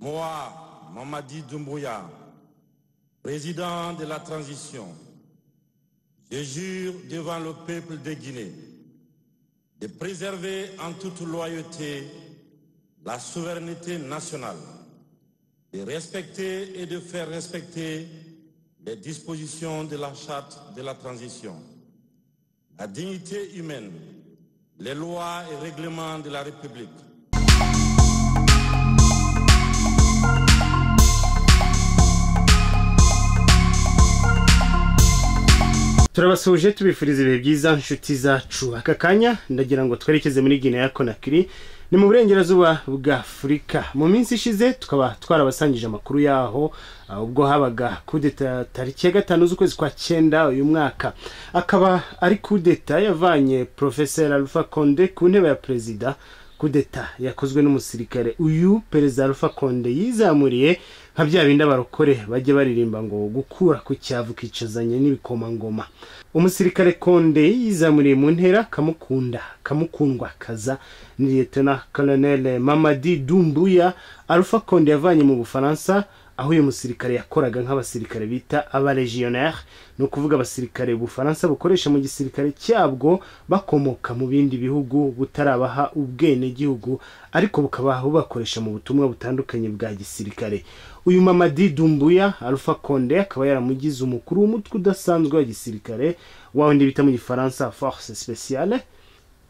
Moi, Mamadi Doumbouya, président de la transition, je jure devant le peuple de Guinée de préserver en toute loyauté la souveraineté nationale, de respecter et de faire respecter les dispositions de la charte de la transition, la dignité humaine, les lois et règlements de la République. Turabasuje tubifuriza ibihe byiza nshuti zacu. Aka kanya ndagira ngo twerekeze muri Guinea Conakry, ni mu burengerazuba bwa Afurika. Mu minsi ishize tukaba twarabasangije amakuru yaho ubwo habaga kudeta tariki ya 5 z'ukwezi kwa 9 uyu mwaka. Akaba ari kudeta yavanye Professeur Alpha Condé ku ntebe ya perezida. Kudeta yakozwe n'umusirikare. Uyu perezida Alpha Condé yizamuriye nka bya bindi abarokore bajye baririmba ngo gukura ku cyavu kicazanye n'ibikomangoma. Umusirikare Condé yizamuriye mu ntera kamukundwa kaza ni Lieutenant Colonel Mamadi Doumbouya. Alpha Condé yavanye mu Bufaransa, aho uyu musirikare yakoraga nk'abasirikare bita abalegionnaire, no kuvuga abasirikare Bufaransa bukoresha mu gisirikare cyabwo bakomoka mu bindi bihugu butarabaha ubwene gihugu, ariko bukaba bubakoresha mu butumwa butandukanye bwa gisirikare. Uyu Mamadi Doumbouya Alpha Condé akaba yaramugize umukuru w'umutwe udasanzwe wa gisirikare wawundi bita mu Gifaransa Force Spéciale.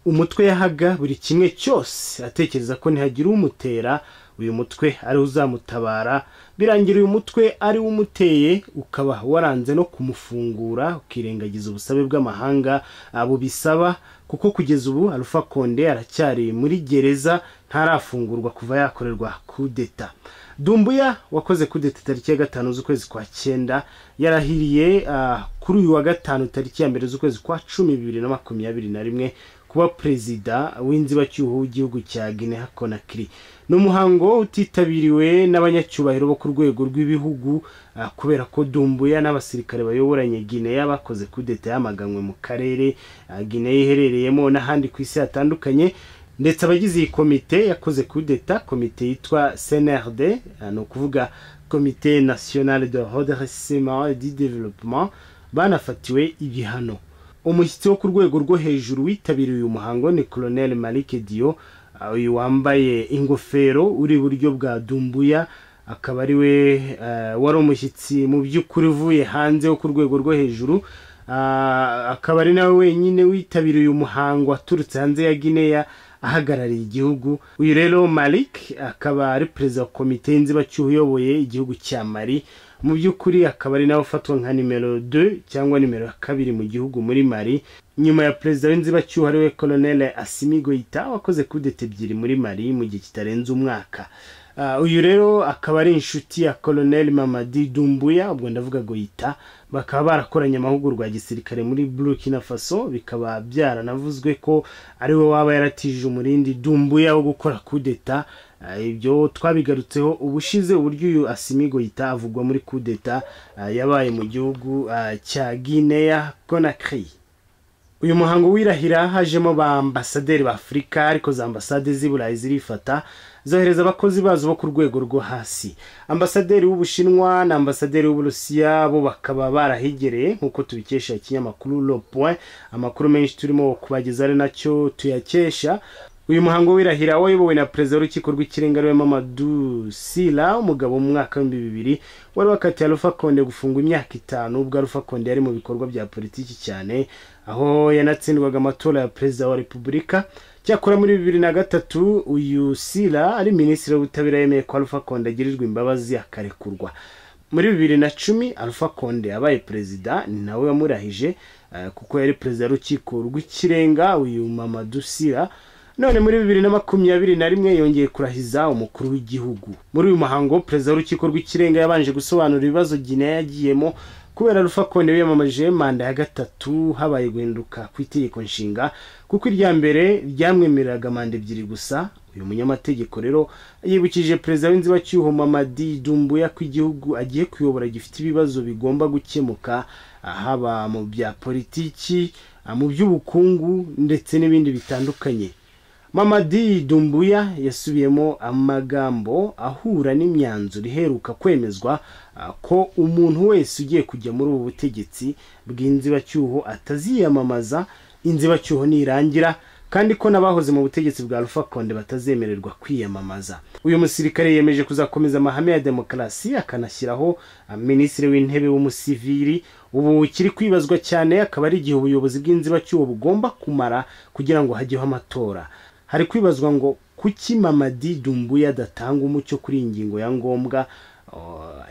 Umutwe yahaga buri kimwe cyose atekereza ko ntihagira umutera uyu mutwe ari uzamutabara. Birangira uyu mutwe ari umuteye ukaba waranze no kumufungura, ukirengagiza ubusabe bw'amahanga abo bisaba, kuko kugeza ubu Alpha Condé aracyari muri gereza ntarafungurwa kuva yakorerwa kudeta. Doumbouya wakoze kudeta tariki ya 5 z'ukwezi kwa 9 yarahiriye kuri uyu wa 5 tariki ya 1 z'ukwezi kwa 10 2021 kuba perezida w'inzibacyuho w'igihugu cya Guinea Conakry. N'umuhango utitabiriwe n'abanyacyubahiro bo ku rwego rw'ibihugu kubera ko Doumbouya n'abasirikare bayoboranye Guinea bakoze kudeta yamaganwe mu karere Guinea iherereyemo n'ahandi ku isi hatandukanye. Ndetse abagize iyi komite yakoze kudeta, komite yitwa CNRD, no kuvuga Comité National de Redressement et du Développement, banafatiwe ibihano. Umushyitsi wo ku rwego rwo hejuru witabiriye uyu muhango ni Colonel Malik Dio, uyu wambaye ingofero uri buryo bwa Doumbouya, akaba ari we wari umushyitsi mu by'ukuri uvuye hanze wo ku rwego rwo hejuru. Akaba ari nawe wenyine witabiriye uyu muhango aturutse hanze ya Guinea ahagarariye igihugu. Uyu rero Malik akaba ari perezida wa komite y'inzibacyuho uyoboye igihugu cya Mali. Mu by'ukuri akaba ari nawe ufatwa nka nimero 2 cyangwa nimero 2 mu gihugu muri Mali, nyuma ya perezida w'inzibacyuho ari we Colonel Assimi Goïta wakoze kudeta ebyiri muri Mali mu gihe kitarenze umwaka. Uyu rero akaba ari inshuti ya Colonel Mamadi Doumbouya, ubwo ndavuga Goïta. Bakaba barakoranye amahugurwa ya gisirikare muri Burkina Faso, bikaba byaranavuzwe ko ari we waba yaratije umurindi Doumbouya wo gukora kudeta. Ibyo twabigarutseho ubushize uburyo uyu Assimi Goïta avugwa muri kudeta yabaye mu gihugu cya Guinea Conakry. Uyu muhango wirahira hajemo ba ambasaderi ba Afrika, ariko za ambasade z'Iburayi zirifata zohereza abakozi bazo bo ku rwego rwo hasi. Ambasaderi w'Ubushinwa na ambasaderi w'Uburusiya bo bakaba barahigereye nkuko tubikesha ikinyamakuru Le Point. Amakuru menshi turimo kubageza ari nacyo tuyakesha. Uyu muhango wirahira wayobowe na perezida w'urukiko rw'ikirenga rwa Mamadou Sila, umugabo mu mwaka wa 2000 wari wakatiye Alpha Condé gufungwa imyaka 5 ubwo Alpha Condé yari mu bikorwa bya politiki cyane, aho yanatsindwaga amatora ya perezida wa Repubulika. Cyakora muri 2003 uyu Sila ari minisitiri w'ubutabera yemeye ko Alpha Condé agirirwa imbabazi akarekurwa. Muri 2010 Alpha Condé yabaye perezida, ni nawe wamurahije kuko yari perezida w'urukiko rw'ikirenga uyu Mamadou Sila. None muri 2021 yongeye kurahiza umukuru w'igihugu. Muri uyu muhango perezida w'urukiko rw'ikirenga yabanje gusobanura ibibazo Guinea yagiyemo kubera Alpha Condé wiyamamaje manda ya 3 habaye guhinduka ku itegeko nshinga, kuko irya mbere ryamwemereraga manda 2 gusa. Uyu munyamategeko rero yibukije perezida w'inzibacyuho Mamadi Doumbouya ko igihugu agiye kuyobora gifite ibibazo bigomba gukemuka, haba mu bya politiki, mu by'ubukungu ndetse n'ibindi bitandukanye. Mamadi Doumbouya yasubiyemo amagambo ahura n'imyanzuro iheruka kwemezwa ko umuntu wese ugiye kujya muri ubu butegetsi bw'inzibacyuho ataziyamamaza inzibacyuho nirangira, kandi ko n'abahoze mu butegetsi bwa Alpha Conde batazemererwa kwiyamamaza. Uyu musirikare yemeje kuzakomeza amahame ya demokarasi, akanashyiraho minisitiri w'intebe w'umusivili. Ubu kiri kwibazwa cyane akaba ari igihe ubuyobozi bw'inzibacyuho bugomba kumara kugira ngo hajyeho amatora. Hari kwibazwa ngo kuki Mamadi Doumbouya adatanga umucyo kuri ingingo ya ngombwa,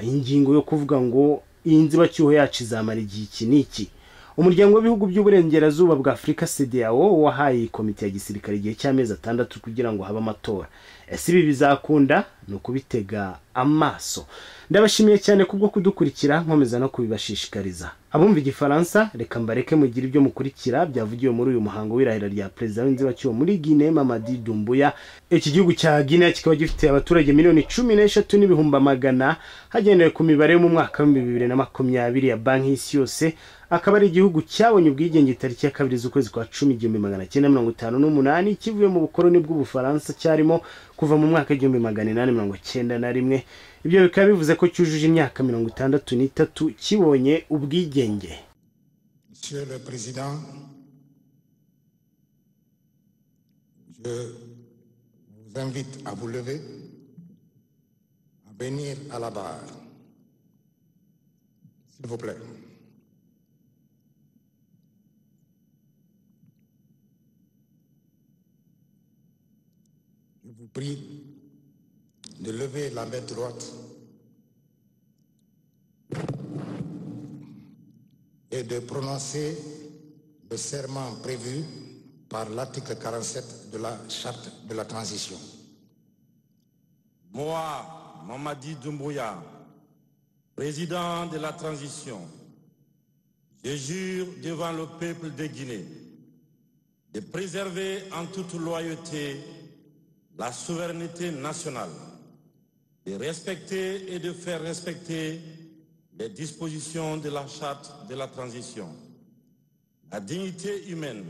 ingingo yo kuvuga ngo iyi nzibacyuho yacu izamara igihe iki n'iki. Umuryango w'ibihugu by'uburengerazuba bwa Afurika CEDEAO wahaye komite ya gisirikare igihe cy'amezi 6 kugira ngo habe amatora. Ese ibi bizakunda? No kubitega amaso. Ndabashimiye cyane kubwo kudukurikira, nkomeza no kubibashishikariza. Abumva igifaransa reka mbareke mugira ibyo mukurikira byavugiwe muri uyu muhango w'irahira rya president w'inzibacyuho muri Guinea, Mamadi Doumbouya. Iki gihugu cya Guinea kikaba gifite abaturage miliyoni 13 n'ibihumbi magana, hagendewe ku mibare yo mu mwaka wa 2020 ya banki y'isi yose. Akaba ari igihugu cyabonye ubwigenge tariki ya 2 z'ukwezi kwa 10 1958 kivuye mu bukoloni bw'Ubufaransa cyarimo kuva mu mwaka 1891. Ibyo bikaba bivuze ko cyujuje imyaka 63 kibonye ubwigenge. Monsieur le Président, je vous invite à vous lever, à venir à la barre, s'il vous plaît. Je vous prie de lever la main droite et de prononcer le serment prévu par l'article 47 de la Charte de la Transition. Moi, Mamadi Doumbouya, président de la Transition, je jure devant le peuple de Guinée de préserver en toute loyauté la souveraineté nationale, de respecter et de faire respecter les dispositions de la Charte de la Transition, la dignité humaine,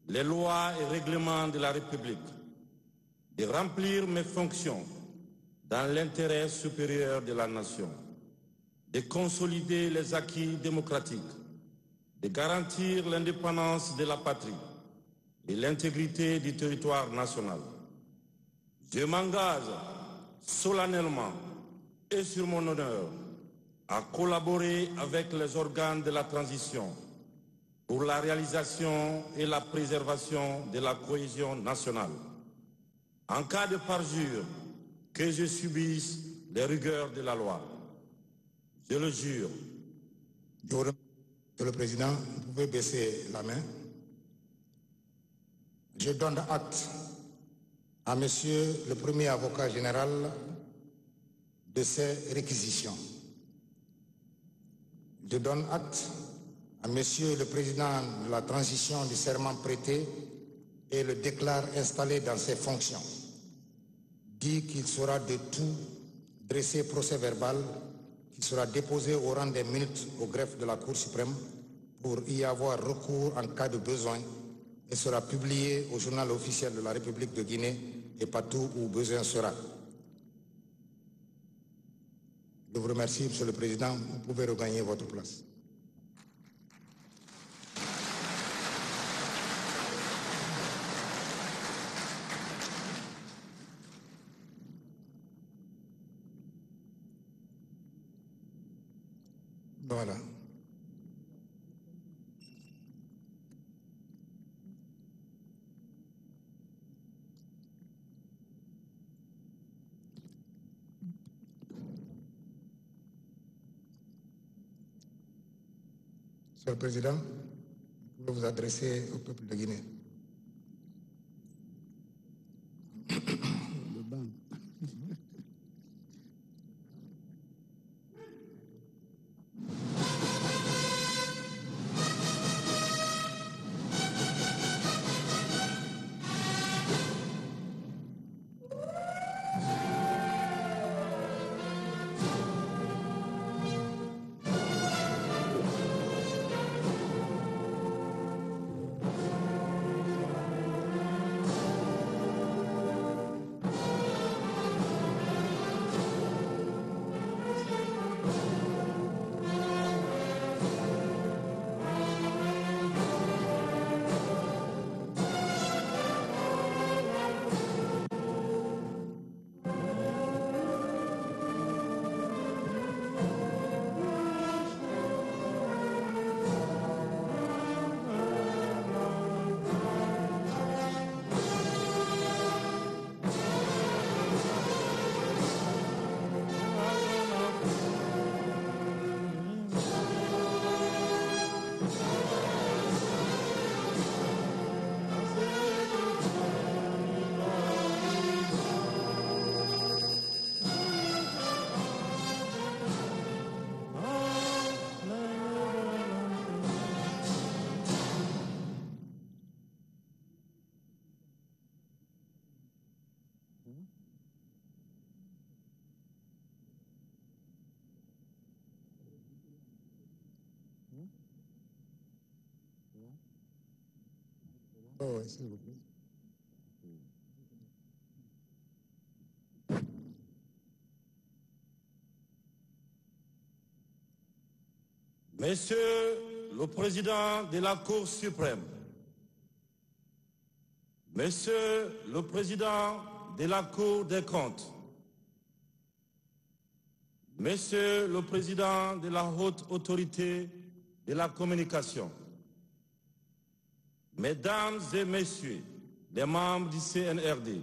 les lois et règlements de la République, de remplir mes fonctions dans l'intérêt supérieur de la nation, de consolider les acquis démocratiques, de garantir l'indépendance de la patrie et l'intégrité du territoire national. Je m'engage solennellement et sur mon honneur à collaborer avec les organes de la transition pour la réalisation et la préservation de la cohésion nationale. En cas de parjure, que je subisse les rigueurs de la loi. Je le jure. Monsieur le Président, vous pouvez baisser la main. Je donne acte à Monsieur le Premier Avocat Général de ces réquisitions. Je donne acte à Monsieur le Président de la Transition du serment prêté et le déclare installé dans ses fonctions. Dit qu'il sera de tout dressé procès verbal qui sera déposé au rang des minutes au greffe de la Cour suprême pour y avoir recours en cas de besoin et sera publié au journal officiel de la République de Guinée et partout où besoin sera. Je vous remercie, Monsieur le Président. Vous pouvez regagner votre place. Voilà. Monsieur le Président, vous pouvez vous adresser au peuple de Guinée. ouais, s'il vous plaît. Monsieur le Président de la Cour suprême, Monsieur le Président de la Cour des comptes, Monsieur le Président de la Haute Autorité de la Communication, Mesdames et Messieurs les membres du CNRD,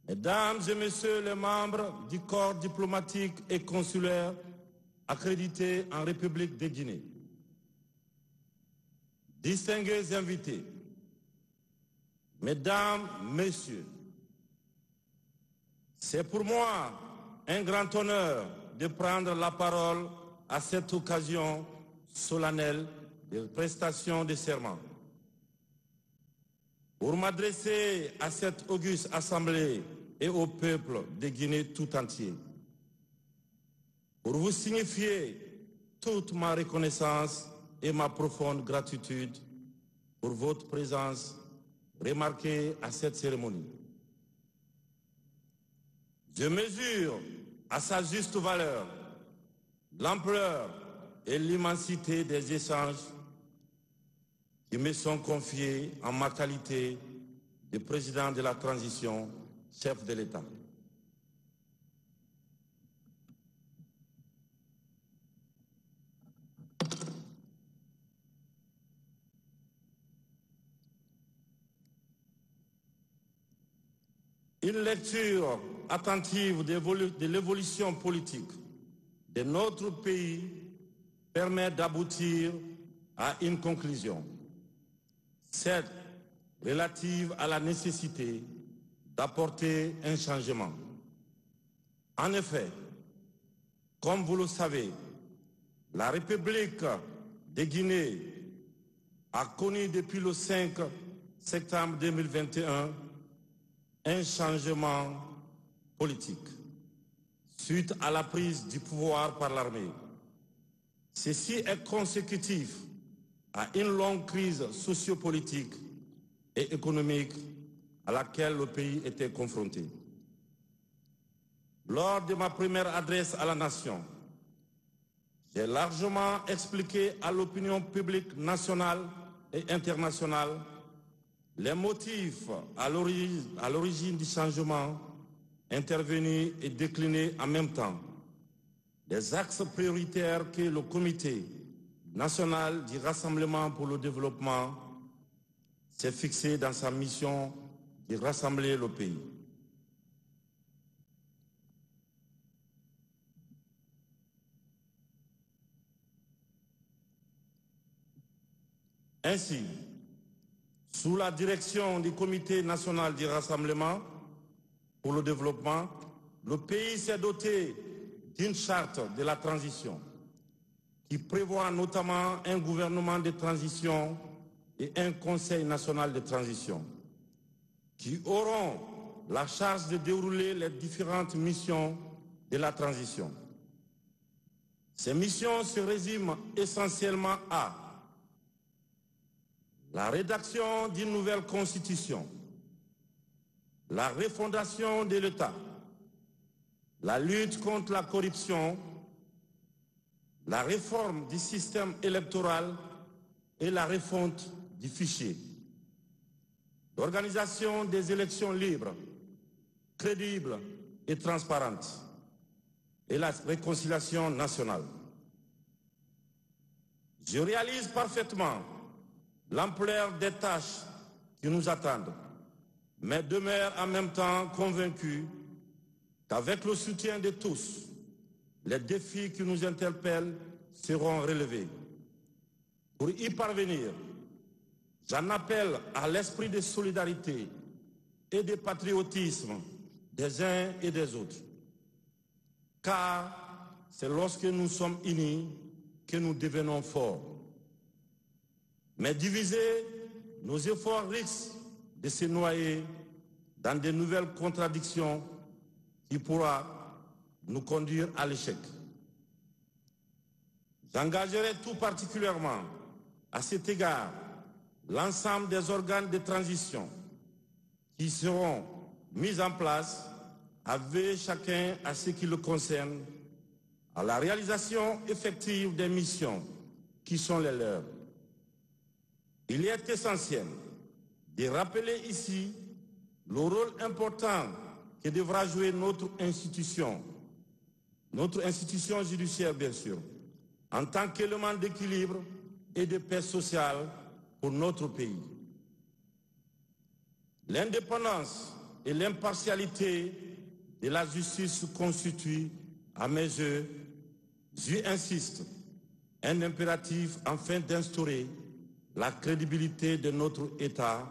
Mesdames et Messieurs les membres du corps diplomatique et consulaire accrédités en République de Guinée, distingués invités, Mesdames, Messieurs, c'est pour moi un grand honneur de prendre la parole à cette occasion solennelle de prestation de serment. Pour m'adresser à cette auguste assemblée et au peuple de Guinée tout entier, pour vous signifier toute ma reconnaissance et ma profonde gratitude pour votre présence remarquée à cette cérémonie. Je mesure à sa juste valeur l'ampleur et l'immensité des échanges qui me sont confiés en ma qualité de président de la transition, chef de l'État. Une lecture attentive de l'évolution politique de notre pays permet d'aboutir à une conclusion, celle relative à la nécessité d'apporter un changement. En effet, comme vous le savez, la République de Guinée a connu depuis le 5 septembre 2021 un changement politique suite à la prise du pouvoir par l'armée. Ceci est consécutif à une longue crise sociopolitique et économique à laquelle le pays était confronté. Lors de ma première adresse à la nation, j'ai largement expliqué à l'opinion publique nationale et internationale les motifs à l'origine du changement intervenu et décliné en même temps, les axes prioritaires que le Comité national du Rassemblement pour le développement s'est fixé dans sa mission de rassembler le pays. Ainsi, sous la direction du Comité national du Rassemblement pour le développement, le pays s'est doté d'une charte de la transition qui prévoit notamment un gouvernement de transition et un Conseil national de transition qui auront la charge de dérouler les différentes missions de la transition. Ces missions se résument essentiellement à la rédaction d'une nouvelle constitution, la refondation de l'État, la lutte contre la corruption, la réforme du système électoral et la refonte du fichier, l'organisation des élections libres, crédibles et transparentes, et la réconciliation nationale. Je réalise parfaitement l'ampleur des tâches qui nous attendent, mais demeure en même temps convaincu qu'avec le soutien de tous, les défis qui nous interpellent seront relevés. Pour y parvenir, j'en appelle à l'esprit de solidarité et de patriotisme des uns et des autres, car c'est lorsque nous sommes unis que nous devenons forts. Mais divisés, nos efforts risquent de se noyer dans de nouvelles contradictions qui pourraient nous conduire à l'échec. J'engagerai tout particulièrement à cet égard l'ensemble des organes de transition qui seront mis en place a veillé chacun à ce qui le concerne à la réalisation effective des missions qui sont les leurs. Il est essentiel de rappeler ici le rôle important que devra jouer notre institution judiciaire bien sûr, en tant qu'élément d'équilibre et de paix sociale pour notre pays. L'indépendance et l'impartialité de la justice constituent, à mes yeux, j'y insiste, un impératif afin d'instaurer la crédibilité de notre État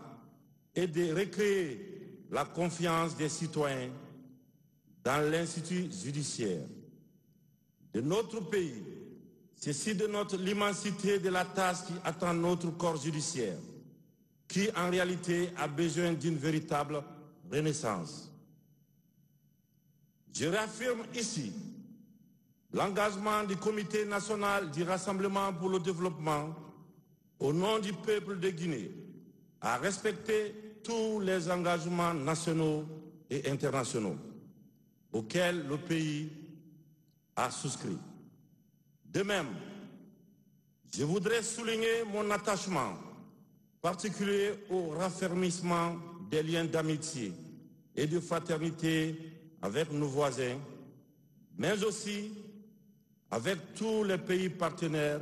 et de recréer la confiance des citoyens dans l'institut judiciaire de notre pays. C'est de l'immensité de la tâche qui attend notre corps judiciaire, qui en réalité a besoin d'une véritable renaissance. Je réaffirme ici l'engagement du Comité national du Rassemblement pour le développement au nom du peuple de Guinée à respecter tous les engagements nationaux et internationaux auxquels le pays a souscrit. De même, je voudrais souligner mon attachement particulier au raffermissement des liens d'amitié et de fraternité avec nos voisins, mais aussi avec tous les pays partenaires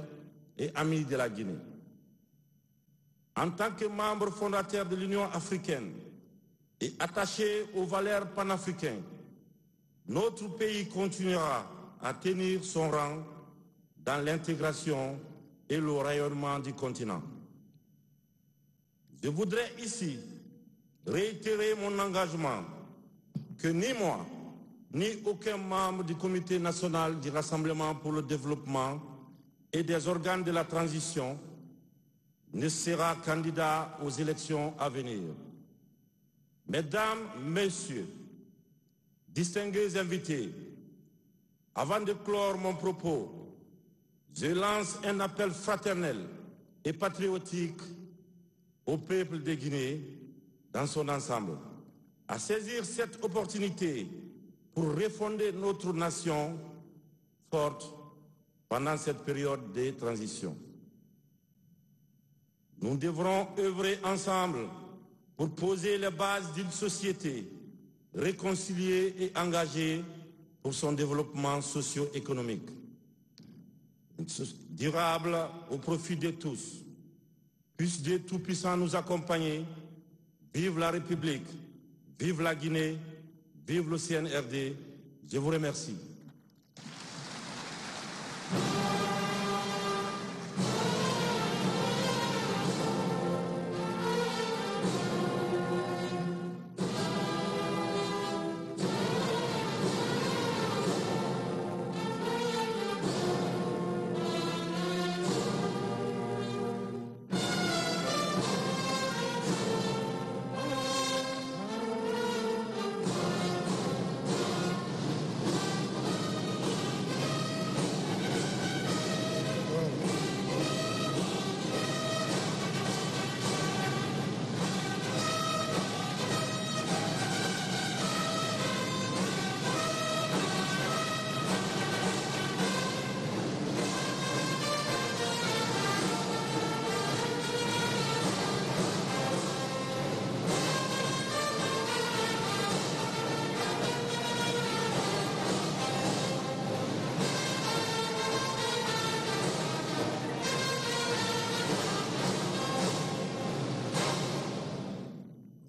et amis de la Guinée. En tant que membre fondateur de l'Union africaine et attaché aux valeurs panafricaines, notre pays continuera à tenir son rang dans l'intégration et le rayonnement du continent. Je voudrais ici réitérer mon engagement que ni moi, ni aucun membre du Comité national du Rassemblement pour le développement et des organes de la transition ne sera candidat aux élections à venir. Mesdames, Messieurs, distingués invités, avant de clore mon propos, je lance un appel fraternel et patriotique au peuple de Guinée dans son ensemble, à saisir cette opportunité pour refonder notre nation forte pendant cette période de transition. Nous devrons œuvrer ensemble pour poser les bases d'une société réconciliée et engagée pour son développement socio-économique, durable au profit de tous. Puisse Dieu Tout-Puissant nous accompagner. Vive la République, vive la Guinée, vive le CNRD. Je vous remercie.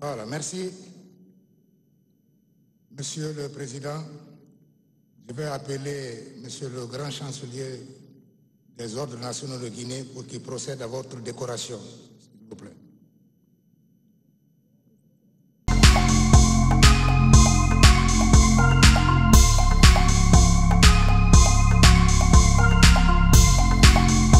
Voilà, merci. Monsieur le Président, je vais appeler Monsieur le Grand Chancelier des Ordres nationaux de Guinée pour qu'il procède à votre décoration, s'il vous plaît.